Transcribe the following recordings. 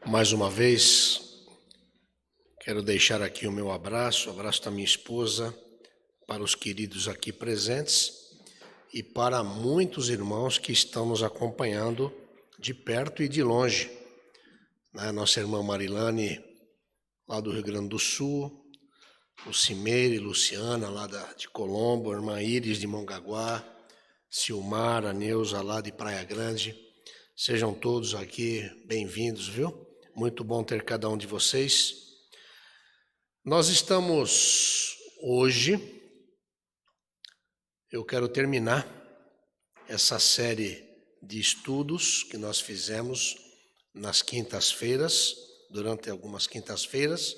Mais uma vez, quero deixar aqui o meu abraço da minha esposa, para os queridos aqui presentes e para muitos irmãos que estão nos acompanhando de perto e de longe. Nossa irmã Marilane, lá do Rio Grande do Sul, o Cimeire e Luciana, lá de Colombo, a irmã Iris de Mongaguá, Silmar, a Neuza, lá de Praia Grande. Sejam todos aqui bem-vindos, viu? Muito bom ter cada um de vocês. Nós estamos hoje, eu quero terminar essa série de estudos que nós fizemos nas quintas-feiras, durante algumas quintas-feiras,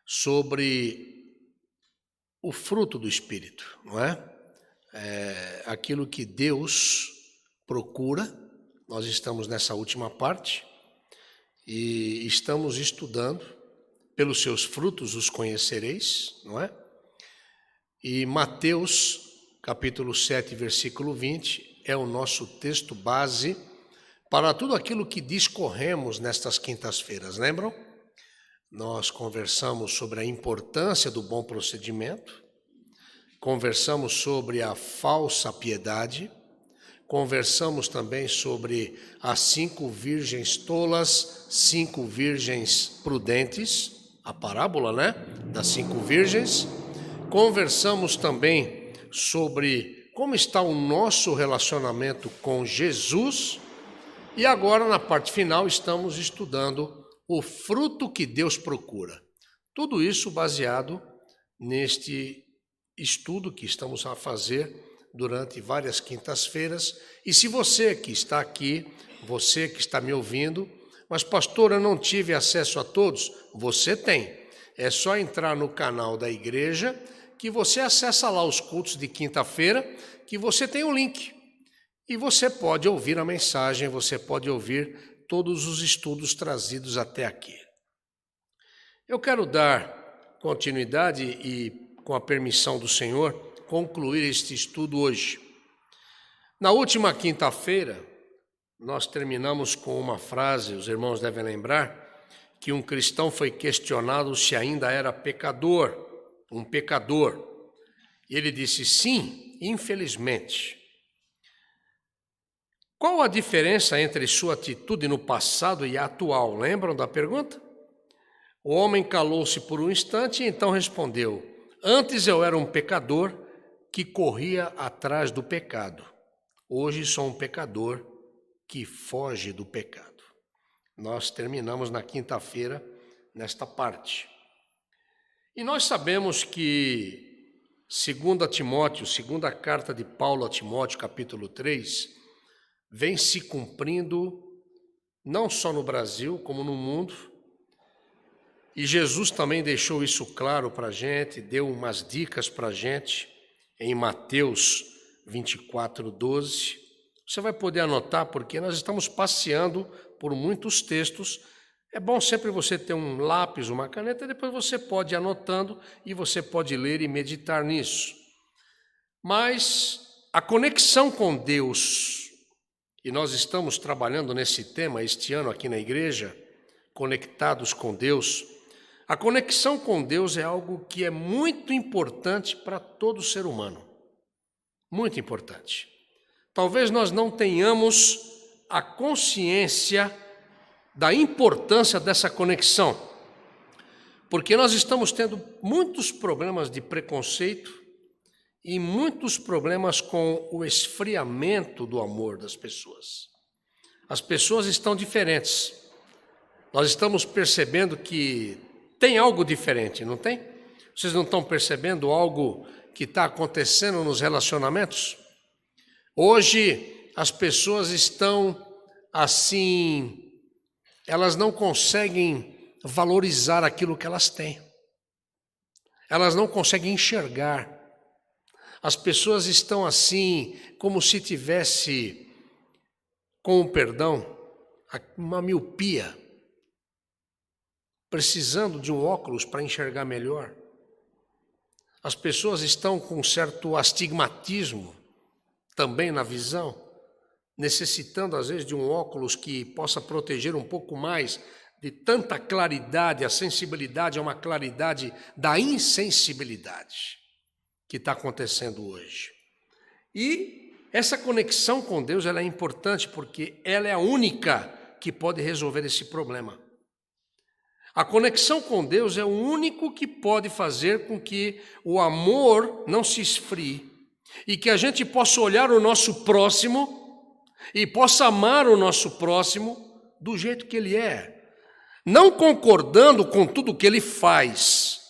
sobre o fruto do Espírito, não é? Aquilo que Deus procura. Nós estamos nessa última parte e estamos estudando, pelos seus frutos os conhecereis, não é? E Mateus, capítulo 7, versículo 20, é o nosso texto base para tudo aquilo que discorremos nestas quintas-feiras, lembram? Nós conversamos sobre a importância do bom procedimento, conversamos sobre a falsa piedade, conversamos também sobre as 5 virgens tolas, 5 virgens prudentes, a parábola, né, das 5 virgens. Conversamos também sobre como está o nosso relacionamento com Jesus. E agora, na parte final, estamos estudando o fruto que Deus procura. Tudo isso baseado neste estudo que estamos a fazer durante várias quintas-feiras. E se você que está aqui, você que está me ouvindo, mas pastor, eu não tive acesso a todos, você tem. É só entrar no canal da igreja que você acessa lá os cultos de quinta-feira, que você tem um link. E você pode ouvir a mensagem, você pode ouvir todos os estudos trazidos até aqui. Eu quero dar continuidade e, com a permissão do Senhor, concluir este estudo hoje. Na última quinta-feira, nós terminamos com uma frase, os irmãos devem lembrar, que um cristão foi questionado se ainda era pecador, um pecador. E ele disse, sim, infelizmente. Qual a diferença entre sua atitude no passado e a atual? Lembram da pergunta? O homem calou-se por um instante e então respondeu, antes eu era um pecador que corria atrás do pecado. Hoje sou um pecador que foge do pecado. Nós terminamos na quinta-feira nesta parte. E nós sabemos que, segundo Timóteo, segunda carta de Paulo a Timóteo, capítulo 3, vem se cumprindo não só no Brasil, como no mundo. E Jesus também deixou isso claro para a gente, deu umas dicas para a gente, em Mateus 24, 12. Você vai poder anotar, porque nós estamos passeando por muitos textos. É bom sempre você ter um lápis, uma caneta, depois você pode ir anotando e você pode ler e meditar nisso. Mas a conexão com Deus, e nós estamos trabalhando nesse tema este ano aqui na igreja, conectados com Deus. A conexão com Deus é algo que é muito importante para todo ser humano. Muito importante. Talvez nós não tenhamos a consciência da importância dessa conexão, porque nós estamos tendo muitos problemas de preconceito e muitos problemas com o esfriamento do amor das pessoas. As pessoas estão diferentes. Nós estamos percebendo que tem algo diferente, não tem? Vocês não estão percebendo algo que está acontecendo nos relacionamentos? Hoje as pessoas estão assim, elas não conseguem valorizar aquilo que elas têm. Elas não conseguem enxergar. As pessoas estão assim, como se tivesse, com o perdão, uma miopia, precisando de um óculos para enxergar melhor. As pessoas estão com um certo astigmatismo também na visão, necessitando às vezes de um óculos que possa proteger um pouco mais de tanta claridade, a sensibilidade é uma claridade da insensibilidade que está acontecendo hoje. E essa conexão com Deus ela é importante porque ela é a única que pode resolver esse problema. A conexão com Deus é o único que pode fazer com que o amor não se esfrie e que a gente possa olhar o nosso próximo e possa amar o nosso próximo do jeito que ele é. Não concordando com tudo que ele faz,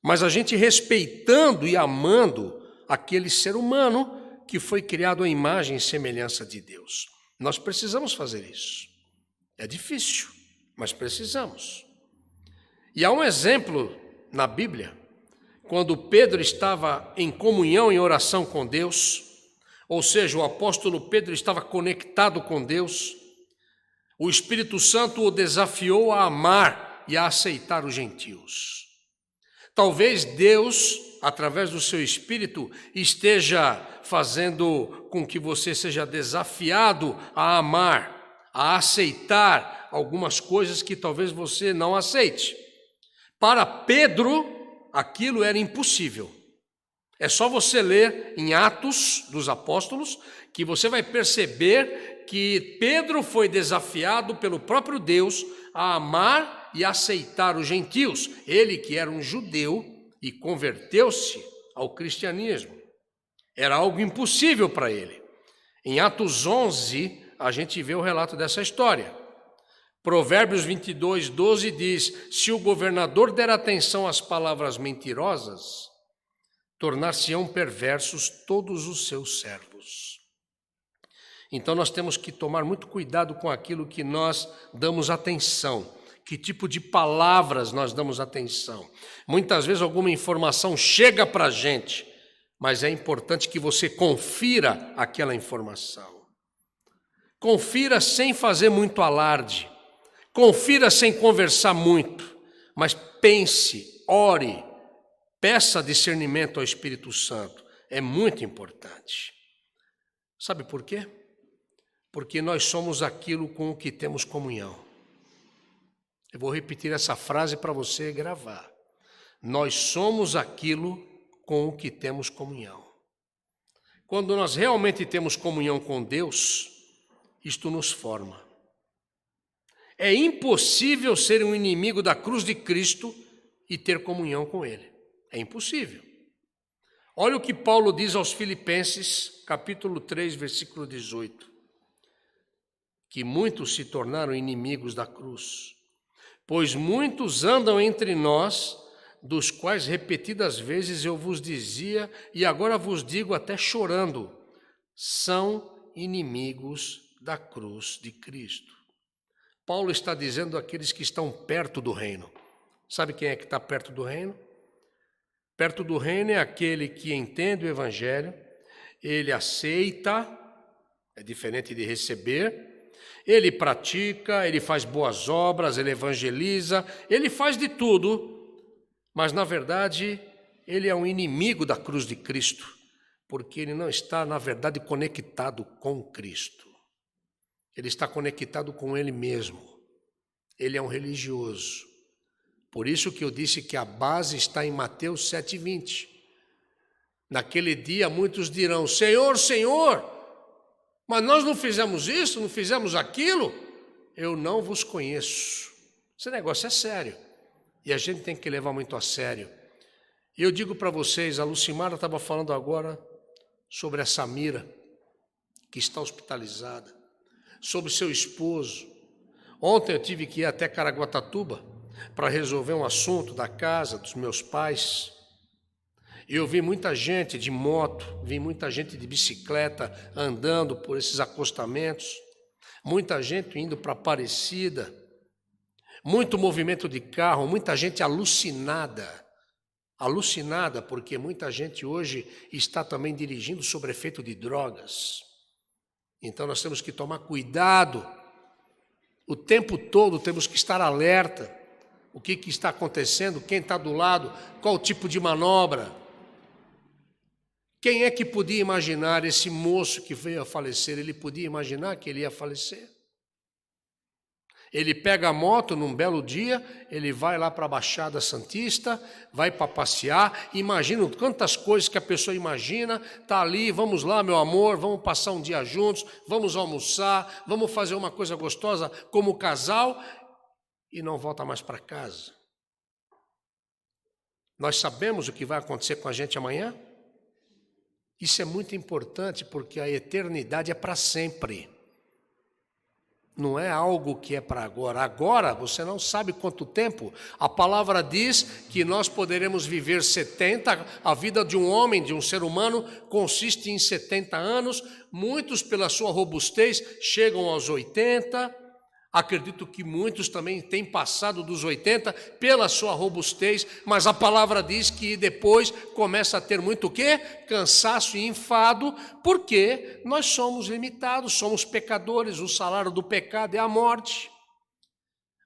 mas a gente respeitando e amando aquele ser humano que foi criado à imagem e semelhança de Deus. Nós precisamos fazer isso. É difícil, mas precisamos. E há um exemplo na Bíblia, quando Pedro estava em comunhão, em oração com Deus, ou seja, o apóstolo Pedro estava conectado com Deus, o Espírito Santo o desafiou a amar e a aceitar os gentios. Talvez Deus, através do seu Espírito, esteja fazendo com que você seja desafiado a amar, a aceitar algumas coisas que talvez você não aceite. Para Pedro, aquilo era impossível. É só você ler em Atos dos Apóstolos que você vai perceber que Pedro foi desafiado pelo próprio Deus a amar e aceitar os gentios. Ele que era um judeu e converteu-se ao cristianismo. Era algo impossível para ele. Em Atos 11, a gente vê o relato dessa história. Provérbios 22, 12 diz: se o governador der atenção às palavras mentirosas, tornar-se-ão perversos todos os seus servos. Então nós temos que tomar muito cuidado com aquilo que nós damos atenção, que tipo de palavras nós damos atenção. Muitas vezes alguma informação chega para a gente, mas é importante que você confira aquela informação. Confira sem fazer muito alarde, confira sem conversar muito, mas pense, ore, peça discernimento ao Espírito Santo. É muito importante. Sabe por quê? Porque nós somos aquilo com o que temos comunhão. Eu vou repetir essa frase para você gravar. Nós somos aquilo com o que temos comunhão. Quando nós realmente temos comunhão com Deus, isto nos forma. É impossível ser um inimigo da cruz de Cristo e ter comunhão com Ele. É impossível. Olha o que Paulo diz aos Filipenses, capítulo 3, versículo 18. Que muitos se tornaram inimigos da cruz, pois muitos andam entre nós, dos quais repetidas vezes eu vos dizia, e agora vos digo até chorando, são inimigos da cruz de Cristo. Paulo está dizendo àqueles que estão perto do reino. Sabe quem é que está perto do reino? Perto do reino é aquele que entende o Evangelho, ele aceita, é diferente de receber, ele pratica, ele faz boas obras, ele evangeliza, ele faz de tudo, mas na verdade ele é um inimigo da cruz de Cristo, porque ele não está na verdade conectado com Cristo. Ele está conectado com ele mesmo. Ele é um religioso. Por isso que eu disse que a base está em Mateus 7,20. Naquele dia muitos dirão: Senhor, Senhor, mas nós não fizemos isso, não fizemos aquilo. Eu não vos conheço. Esse negócio é sério. E a gente tem que levar muito a sério. E eu digo para vocês, a Lucimara estava falando agora sobre a Samira, que está hospitalizada, sobre seu esposo. Ontem eu tive que ir até Caraguatatuba para resolver um assunto da casa dos meus pais. E eu vi muita gente de moto, vi muita gente de bicicleta andando por esses acostamentos, muita gente indo para Aparecida, muito movimento de carro, muita gente alucinada, porque muita gente hoje está também dirigindo sob efeito de drogas. Então nós temos que tomar cuidado, o tempo todo temos que estar alerta, o que está acontecendo, quem está do lado, qual o tipo de manobra. Quem é que podia imaginar esse moço que veio a falecer? Ele podia imaginar que ele ia falecer? Ele pega a moto num belo dia, ele vai lá para a Baixada Santista, vai para passear, imagina quantas coisas que a pessoa imagina, está ali, vamos lá, meu amor, vamos passar um dia juntos, vamos almoçar, vamos fazer uma coisa gostosa como casal, e não volta mais para casa. Nós sabemos o que vai acontecer com a gente amanhã? Isso é muito importante, porque a eternidade é para sempre. Não é algo que é para agora. Agora, você não sabe quanto tempo. A palavra diz que nós poderemos viver 70. A vida de um homem, de um ser humano, consiste em 70 anos. Muitos, pela sua robustez, chegam aos 80. Acredito que muitos também têm passado dos 80 pela sua robustez, mas a palavra diz que depois começa a ter muito o quê? Cansaço e enfado, porque nós somos limitados, somos pecadores, o salário do pecado é a morte.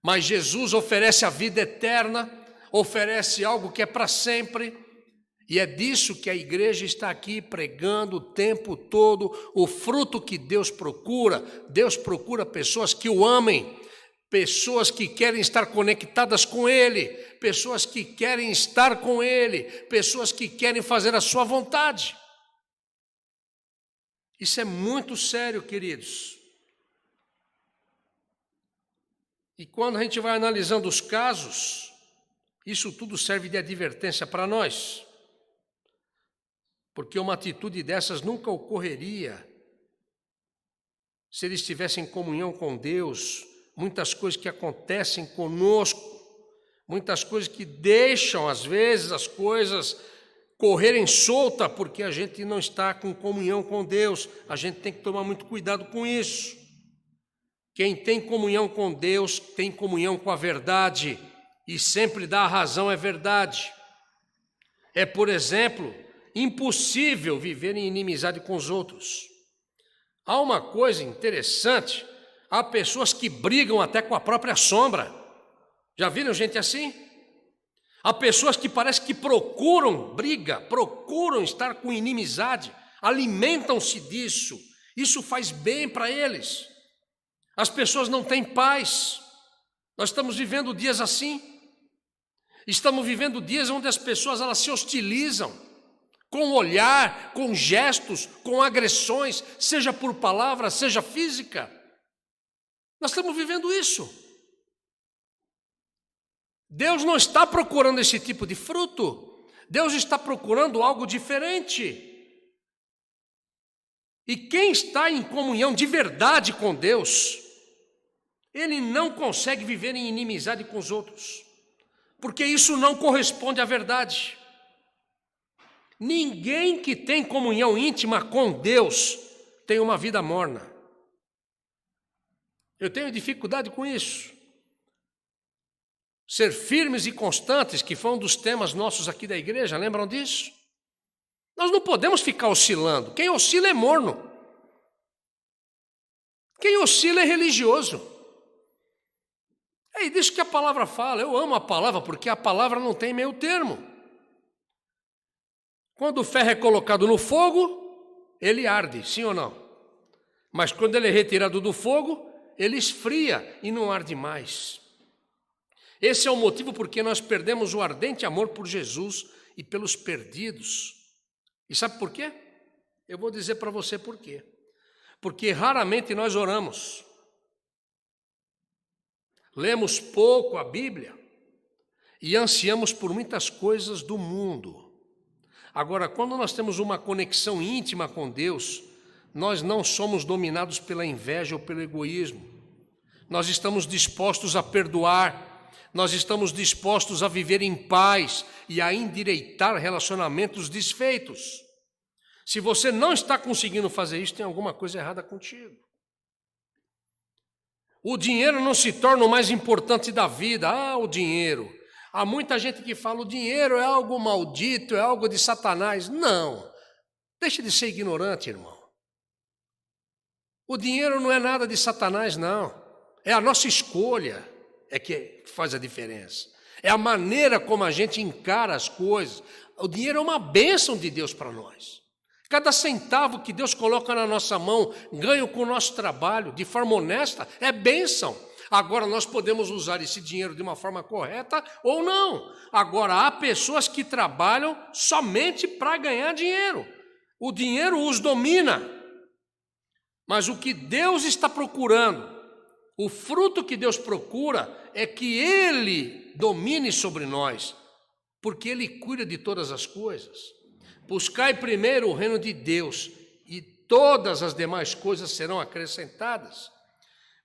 Mas Jesus oferece a vida eterna, oferece algo que é para sempre. E é disso que a igreja está aqui pregando o tempo todo, o fruto que Deus procura. Deus procura pessoas que o amem, pessoas que querem estar conectadas com Ele, pessoas que querem estar com Ele, pessoas que querem fazer a sua vontade. Isso é muito sério, queridos. E quando a gente vai analisando os casos, isso tudo serve de advertência para nós. Porque uma atitude dessas nunca ocorreria se ele estivesse em comunhão com Deus. Muitas coisas que acontecem conosco, muitas coisas que deixam, às vezes, as coisas correrem solta, porque a gente não está com comunhão com Deus. A gente tem que tomar muito cuidado com isso. Quem tem comunhão com Deus, tem comunhão com a verdade, e sempre dá a razão à verdade. É, por exemplo, impossível viver em inimizade com os outros. Há uma coisa interessante, há pessoas que brigam até com a própria sombra. Já viram gente assim? Há pessoas que parece que procuram briga, procuram estar com inimizade, alimentam-se disso. Isso faz bem para eles. As pessoas não têm paz. Nós estamos vivendo dias assim. Estamos vivendo dias onde as pessoas elas se hostilizam. Com olhar, com gestos, com agressões, seja por palavra, seja física. Nós estamos vivendo isso. Deus não está procurando esse tipo de fruto. Deus está procurando algo diferente. E quem está em comunhão de verdade com Deus, ele não consegue viver em inimizade com os outros, porque isso não corresponde à verdade. Ninguém que tem comunhão íntima com Deus tem uma vida morna. Eu tenho dificuldade com isso. Ser firmes e constantes, que foi um dos temas nossos aqui da igreja, lembram disso? Nós não podemos ficar oscilando. Quem oscila é morno. Quem oscila é religioso. É disso que a palavra fala. Eu amo a palavra porque a palavra não tem meio termo. Quando o ferro é colocado no fogo, ele arde, sim ou não? Mas quando ele é retirado do fogo, ele esfria e não arde mais. Esse é o motivo porque nós perdemos o ardente amor por Jesus e pelos perdidos. E sabe por quê? Eu vou dizer para você por quê. Porque raramente nós oramos. Lemos pouco a Bíblia e ansiamos por muitas coisas do mundo. Agora, quando nós temos uma conexão íntima com Deus, nós não somos dominados pela inveja ou pelo egoísmo. Nós estamos dispostos a perdoar, nós estamos dispostos a viver em paz e a endireitar relacionamentos desfeitos. Se você não está conseguindo fazer isso, tem alguma coisa errada contigo. O dinheiro não se torna o mais importante da vida. Ah, o dinheiro. Há muita gente que fala o dinheiro é algo maldito, é algo de Satanás. Não, deixe de ser ignorante, irmão. O dinheiro não é nada de Satanás, não. É a nossa escolha é que faz a diferença. É a maneira como a gente encara as coisas. O dinheiro é uma bênção de Deus para nós. Cada centavo que Deus coloca na nossa mão, ganho com o nosso trabalho, de forma honesta, é bênção. Agora, nós podemos usar esse dinheiro de uma forma correta ou não. Agora, há pessoas que trabalham somente para ganhar dinheiro. O dinheiro os domina. Mas o que Deus está procurando, o fruto que Deus procura, é que Ele domine sobre nós, porque Ele cuida de todas as coisas. Buscai primeiro o reino de Deus, e todas as demais coisas serão acrescentadas.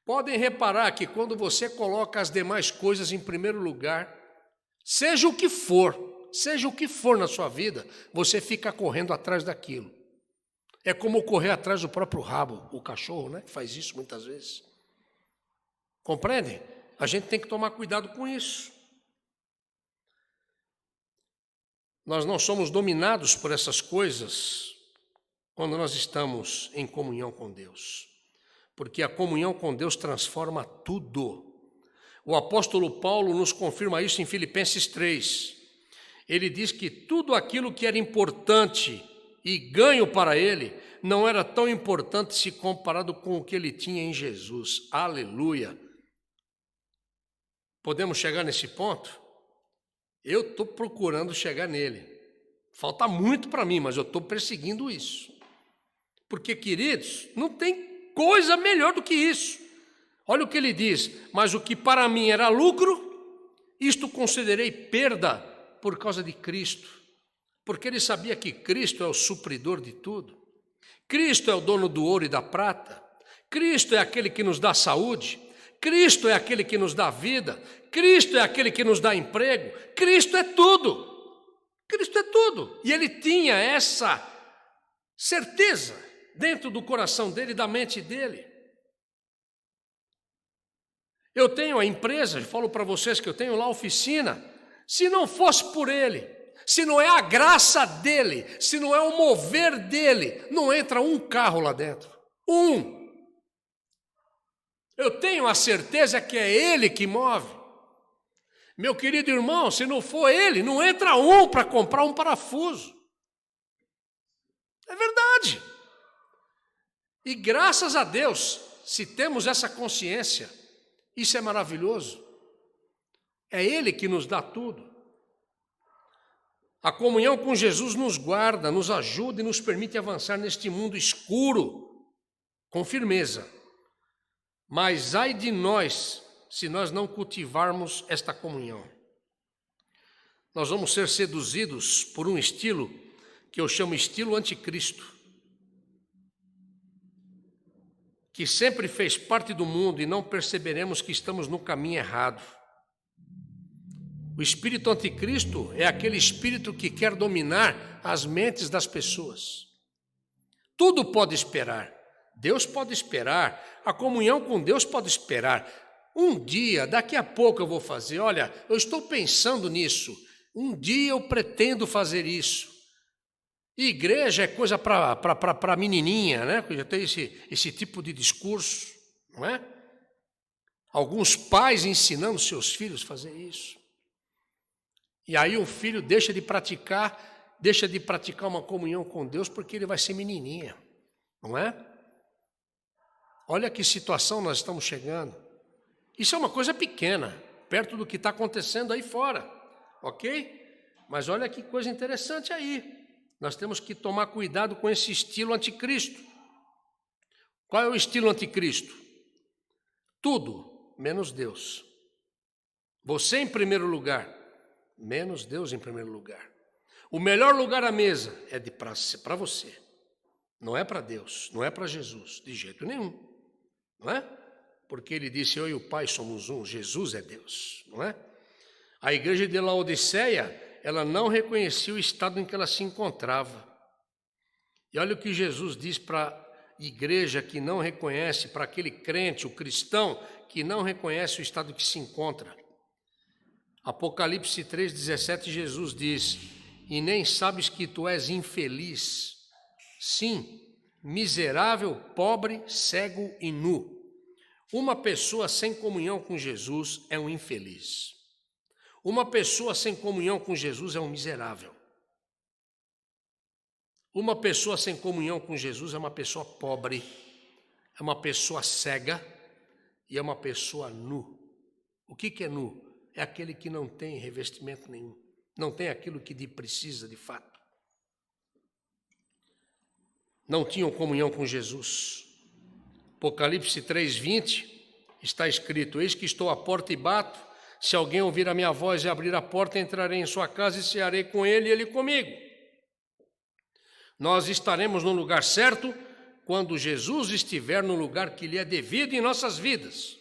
Podem reparar que quando você coloca as demais coisas em primeiro lugar, seja o que for na sua vida, você fica correndo atrás daquilo. É como correr atrás do próprio rabo, o cachorro, né? Faz isso muitas vezes. Compreendem? A gente tem que tomar cuidado com isso. Nós não somos dominados por essas coisas quando nós estamos em comunhão com Deus, porque a comunhão com Deus transforma tudo. O apóstolo Paulo nos confirma isso em Filipenses 3. Ele diz que tudo aquilo que era importante e ganho para ele não era tão importante se comparado com o que ele tinha em Jesus. Aleluia! Podemos chegar nesse ponto? Eu estou procurando chegar nele. Falta muito para mim, mas eu estou perseguindo isso. Porque, queridos, não tem coisa melhor do que isso. Olha o que ele diz: mas o que para mim era lucro, isto considerei perda por causa de Cristo. Porque ele sabia que Cristo é o supridor de tudo. Cristo é o dono do ouro e da prata. Cristo é aquele que nos dá saúde. Cristo é aquele que nos dá vida. Cristo é aquele que nos dá emprego. Cristo é tudo. Cristo é tudo. E ele tinha essa certeza dentro do coração dele e da mente dele. Eu tenho a empresa, falo para vocês que eu tenho lá a oficina. Se não fosse por ele, se não é a graça dele, se não é o mover dele, não entra um carro lá dentro. Eu tenho a certeza que é ele que move. Meu querido irmão, se não for ele, não entra um para comprar um parafuso. É verdade. E graças a Deus, se temos essa consciência, isso é maravilhoso. É ele que nos dá tudo. A comunhão com Jesus nos guarda, nos ajuda e nos permite avançar neste mundo escuro com firmeza. Mas ai de nós se nós não cultivarmos esta comunhão. Nós vamos ser seduzidos por um estilo que eu chamo estilo anticristo, que sempre fez parte do mundo e não perceberemos que estamos no caminho errado. O espírito anticristo é aquele espírito que quer dominar as mentes das pessoas. Tudo pode esperar. Deus pode esperar. A comunhão com Deus pode esperar. Um dia, daqui a pouco eu vou fazer. Olha, eu estou pensando nisso. Um dia eu pretendo fazer isso. Igreja é coisa para menininha, né? Já tem esse tipo de discurso, não é? Alguns pais ensinando seus filhos a fazer isso. E aí um filho deixa de praticar uma comunhão com Deus porque ele vai ser menininha, não é? Olha que situação nós estamos chegando. Isso é uma coisa pequena, perto do que está acontecendo aí fora, ok? Mas olha que coisa interessante aí. Nós temos que tomar cuidado com esse estilo anticristo. Qual é o estilo anticristo? Tudo menos Deus. Você em primeiro lugar, menos Deus em primeiro lugar. O melhor lugar à mesa é para você. Não é para Deus, não é para Jesus, de jeito nenhum. Não é? Porque ele disse, eu e o Pai somos um, Jesus é Deus, não é? A igreja de Laodiceia, ela não reconhecia o estado em que ela se encontrava. E olha o que Jesus diz para a igreja que não reconhece, para aquele crente, o cristão, que não reconhece o estado que se encontra. Apocalipse 3,17, Jesus diz, e nem sabes que tu és infeliz, sim, miserável, pobre, cego e nu. Uma pessoa sem comunhão com Jesus é um infeliz. Uma pessoa sem comunhão com Jesus é um miserável. Uma pessoa sem comunhão com Jesus é uma pessoa pobre, é uma pessoa cega, e é uma pessoa nu. O que é nu? É aquele que não tem revestimento nenhum, não tem aquilo que precisa de fato. Não tinham comunhão com Jesus. Apocalipse 3:20 está escrito: eis que estou à porta e bato, se alguém ouvir a minha voz e abrir a porta, entrarei em sua casa e cearei com ele e ele comigo. Nós estaremos no lugar certo quando Jesus estiver no lugar que lhe é devido em nossas vidas.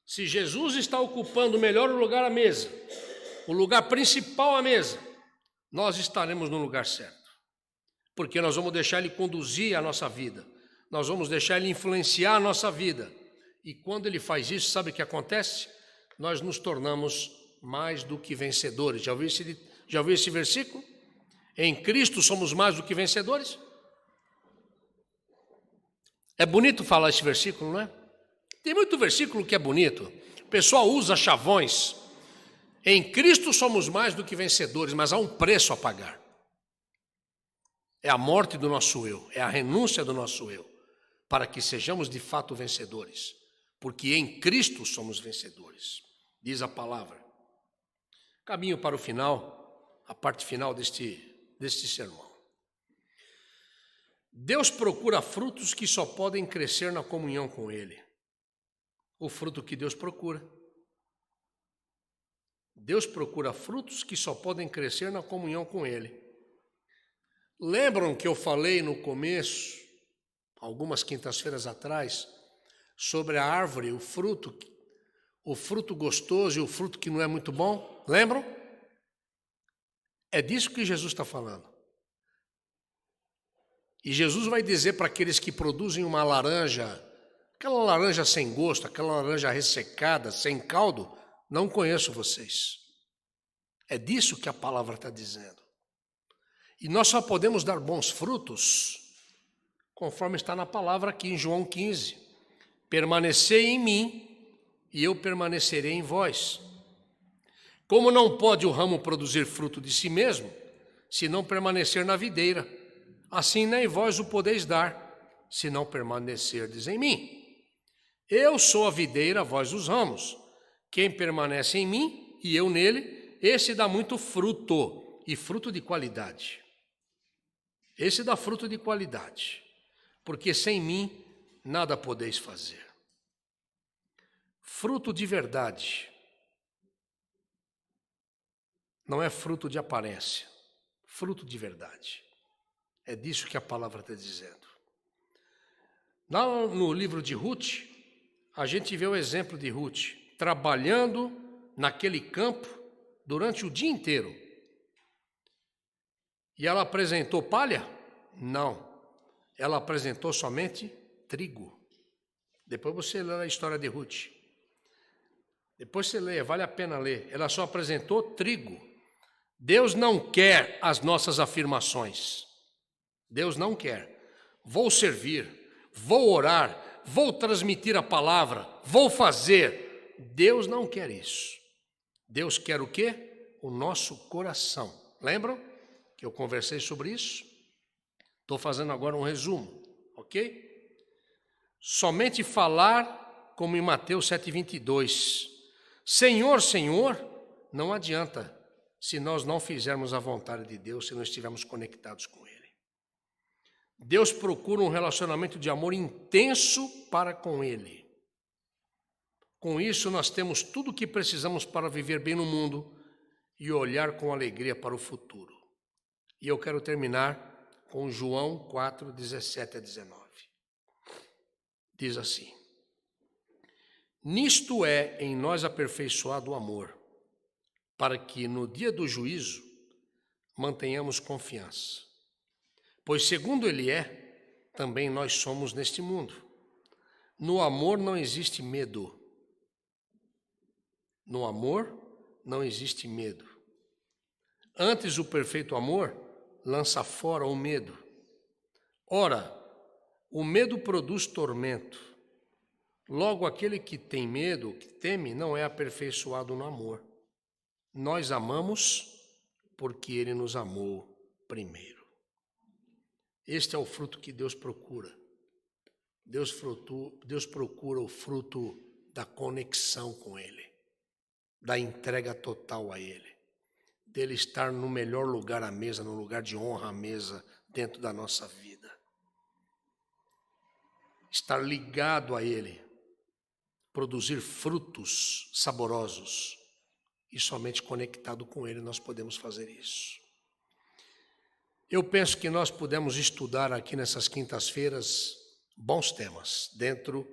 Se Jesus está ocupando melhor o lugar à mesa, o lugar principal à mesa, nós estaremos no lugar certo. Porque nós vamos deixar Ele conduzir a nossa vida, nós vamos deixar Ele influenciar a nossa vida. E quando Ele faz isso, sabe o que acontece? Nós nos tornamos mais do que vencedores. Já ouviu esse versículo? Em Cristo somos mais do que vencedores? É bonito falar esse versículo, não é? Tem muito versículo que é bonito. O pessoal usa chavões. Em Cristo somos mais do que vencedores, mas há um preço a pagar. É a morte do nosso eu, é a renúncia do nosso eu, para que sejamos de fato vencedores. Porque em Cristo somos vencedores, diz a palavra. Caminho para o final, a parte final deste sermão. Deus procura frutos que só podem crescer na comunhão com Ele. O fruto que Deus procura. Deus procura frutos que só podem crescer na comunhão com Ele. Lembram que eu falei no começo, algumas quintas-feiras atrás, sobre a árvore, o fruto gostoso e o fruto que não é muito bom? Lembram? É disso que Jesus está falando. E Jesus vai dizer para aqueles que produzem uma laranja, aquela laranja sem gosto, aquela laranja ressecada, sem caldo, não conheço vocês. É disso que a palavra está dizendo. E nós só podemos dar bons frutos, conforme está na palavra aqui em João 15. Permanecei em mim e eu permanecerei em vós. Como não pode o ramo produzir fruto de si mesmo, se não permanecer na videira, assim nem vós o podeis dar, se não permanecerdes em mim. Eu sou a videira, vós os ramos. Quem permanece em mim e eu nele, esse dá muito fruto, e fruto de qualidade. Esse dá fruto de qualidade, porque sem mim nada podeis fazer. Fruto de verdade não é fruto de aparência, fruto de verdade. É disso que a palavra está dizendo. Lá no livro de Ruth, a gente vê o exemplo de Ruth trabalhando naquele campo durante o dia inteiro. E ela apresentou palha? Não. Ela apresentou somente trigo. Depois você lê a história de Ruth. Depois você lê, vale a pena ler. Ela só apresentou trigo. Deus não quer as nossas afirmações. Deus não quer. Vou servir, vou orar, vou transmitir a palavra, vou fazer. Deus não quer isso. Deus quer o quê? O nosso coração. Lembram que eu conversei sobre isso? Estou fazendo agora um resumo, ok? Somente falar, como em Mateus 7,22. Senhor, Senhor, não adianta se nós não fizermos a vontade de Deus, se não estivermos conectados com Ele. Deus procura um relacionamento de amor intenso para com Ele. Com isso, nós temos tudo o que precisamos para viver bem no mundo e olhar com alegria para o futuro. E eu quero terminar com João 4, 17 a 19. Diz assim: nisto é em nós aperfeiçoado o amor, para que no dia do juízo mantenhamos confiança. Pois segundo Ele é, também nós somos neste mundo. No amor não existe medo. No amor não existe medo. Antes, o perfeito amor lança fora o medo. Ora, o medo produz tormento. Logo, aquele que tem medo, que teme, não é aperfeiçoado no amor. Nós amamos porque Ele nos amou primeiro. Este é o fruto que Deus procura. Deus procura o fruto da conexão com Ele, da entrega total a Ele, dele estar no melhor lugar à mesa, no lugar de honra à mesa, dentro da nossa vida. Estar ligado a Ele, produzir frutos saborosos, e somente conectado com Ele nós podemos fazer isso. Eu penso que nós podemos estudar aqui nessas quintas-feiras bons temas, dentro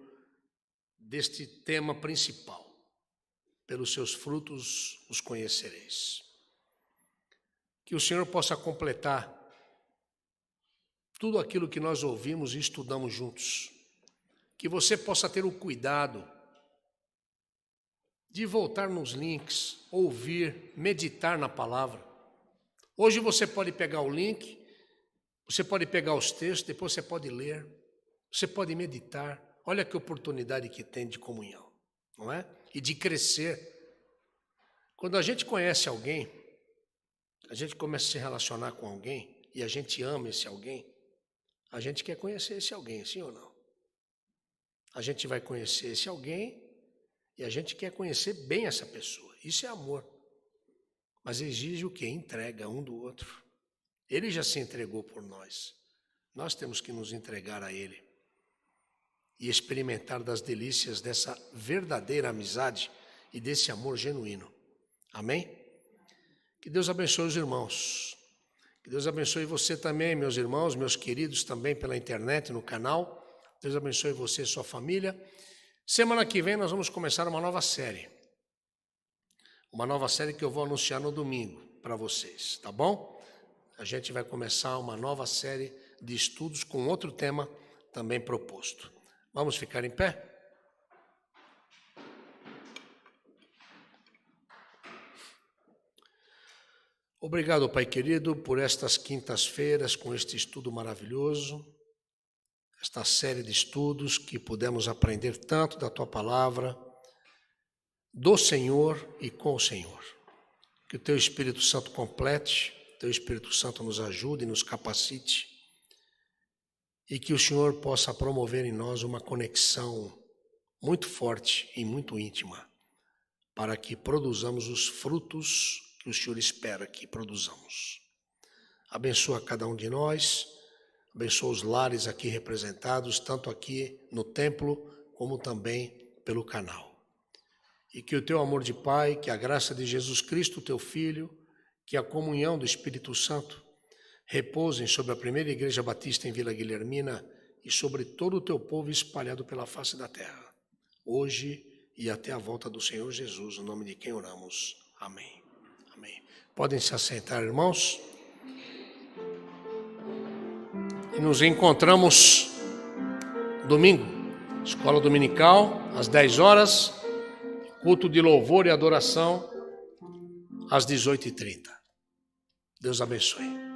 deste tema principal. Pelos seus frutos os conhecereis. Que o Senhor possa completar tudo aquilo que nós ouvimos e estudamos juntos. Que você possa ter o cuidado de voltar nos links, ouvir, meditar na palavra. Hoje você pode pegar o link, você pode pegar os textos, depois você pode ler, você pode meditar. Olha que oportunidade que tem de comunhão, não é? E de crescer. Quando a gente conhece alguém, a gente começa a se relacionar com alguém e a gente ama esse alguém, a gente quer conhecer esse alguém, sim ou não? A gente vai conhecer esse alguém e a gente quer conhecer bem essa pessoa. Isso é amor. Mas exige o quê? Entrega um do outro. Ele já se entregou por nós. Nós temos que nos entregar a Ele e experimentar das delícias dessa verdadeira amizade e desse amor genuíno. Amém? Que Deus abençoe os irmãos. Que Deus abençoe você também, meus irmãos, meus queridos também pela internet, no canal. Deus abençoe você e sua família. Semana que vem nós vamos começar uma nova série. Uma nova série que eu vou anunciar no domingo para vocês, tá bom? A gente vai começar uma nova série de estudos com outro tema também proposto. Vamos ficar em pé? Obrigado, Pai querido, por estas quintas-feiras com este estudo maravilhoso, esta série de estudos que pudemos aprender tanto da Tua Palavra, do Senhor e com o Senhor. Que o Teu Espírito Santo complete, Teu Espírito Santo nos ajude e nos capacite, e que o Senhor possa promover em nós uma conexão muito forte e muito íntima, para que produzamos os frutos que o Senhor espera que produzamos. Abençoa cada um de nós, abençoa os lares aqui representados, tanto aqui no templo, como também pelo canal. E que o Teu amor de Pai, que a graça de Jesus Cristo, Teu Filho, que a comunhão do Espírito Santo repousem sobre a primeira Igreja Batista em Vila Guilhermina e sobre todo o Teu povo espalhado pela face da terra, hoje e até a volta do Senhor Jesus, no nome de quem oramos. Amém. Amém. Podem se assentar, irmãos. E nos encontramos domingo, escola dominical, às 10 horas, culto de louvor e adoração, às 18h30. Deus abençoe.